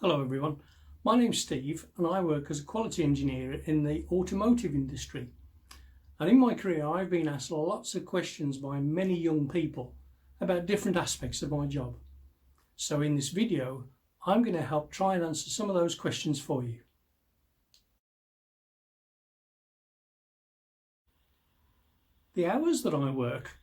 Hello everyone, my name's Steve and I work as a quality engineer in the automotive industry. And in my career I've been asked lots of questions by many young people about different aspects of my job. So in this video I'm going to help try and answer some of those questions for you. The hours that I work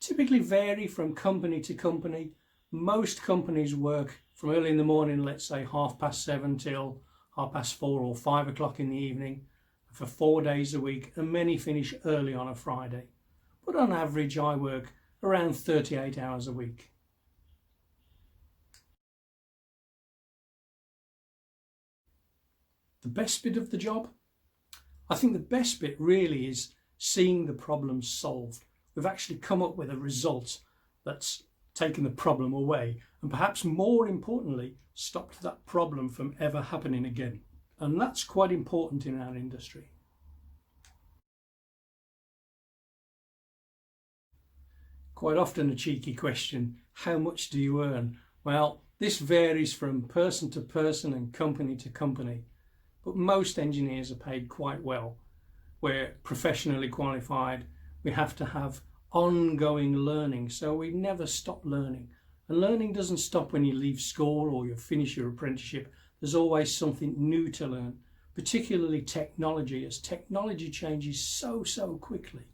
typically vary from company to company. Most companies work from early in the morning, let's say 7:30 till 4:30 or 5 o'clock in the evening for 4 days a week, and many finish early on a Friday. But on average I work around 38 hours a week. The best bit of the job? I think the best bit really is seeing the problem solved. We've actually come up with a result that's taken the problem away, and perhaps more importantly stopped that problem from ever happening again. And that's quite important in our industry. Quite often a cheeky question, how much do you earn? Well, this varies from person to person and company to company, but most engineers are paid quite well. We're professionally qualified, we have to have ongoing learning, so we never stop learning. And learning doesn't stop when you leave school or you finish your apprenticeship. There's always something new to learn, particularly technology, as technology changes so quickly.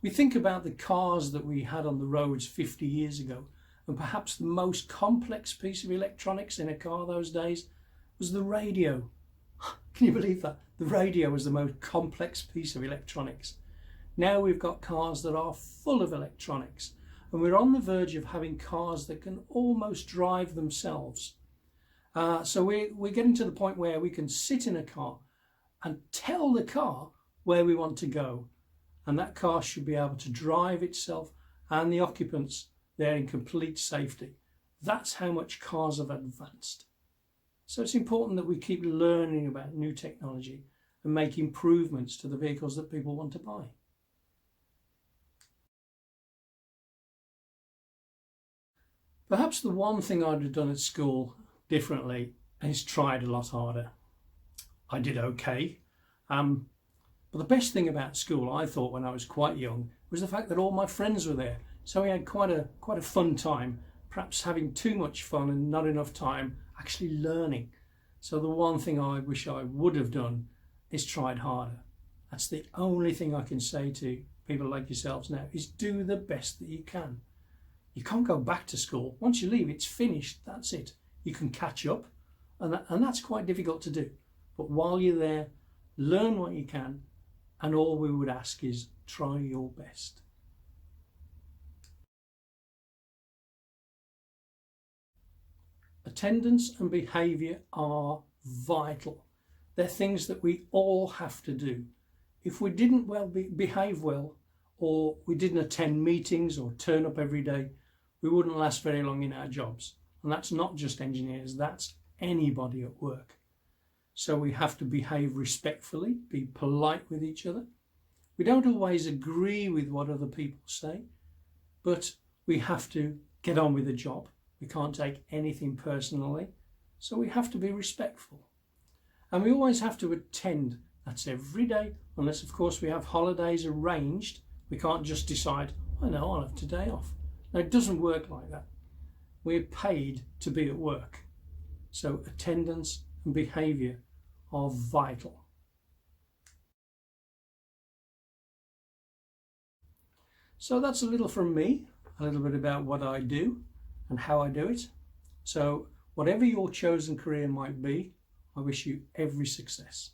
We think about the cars that we had on the roads 50 years ago, and perhaps the most complex piece of electronics in a car those days was the radio. Can you believe that? The radio was the most complex piece of electronics. Now we've got cars that are full of electronics, and we're on the verge of having cars that can almost drive themselves. So we're getting to the point where we can sit in a car and tell the car where we want to go, and that car should be able to drive itself and the occupants there in complete safety. That's how much cars have advanced. So it's important that we keep learning about new technology and make improvements to the vehicles that people want to buy. Perhaps the one thing I'd have done at school differently is tried a lot harder. I did okay, but the best thing about school, I thought when I was quite young, was the fact that all my friends were there. So we had quite a fun time, perhaps having too much fun and not enough time actually learning. So the one thing I wish I would have done is tried harder. That's the only thing I can say to people like yourselves now, is do the best that you can. You can't go back to school. Once you leave, it's finished. That's it. You can catch up, and that's quite difficult to do. But while you're there, learn what you can, and all we would ask is try your best. Attendance and behaviour are vital. They're things that we all have to do. If we didn't behave well, or we didn't attend meetings or turn up every day, we wouldn't last very long in our jobs. And that's not just engineers, that's anybody at work. So we have to behave respectfully, be polite with each other. We don't always agree with what other people say, but we have to get on with the job. We can't take anything personally, so we have to be respectful. And we always have to attend. That's every day, unless of course we have holidays arranged. We can't just decide, I know, I'll have today off. No, it doesn't work like that. We're paid to be at work. So attendance and behaviour are vital. So that's a little from me, a little bit about what I do and how I do it. So whatever your chosen career might be, I wish you every success.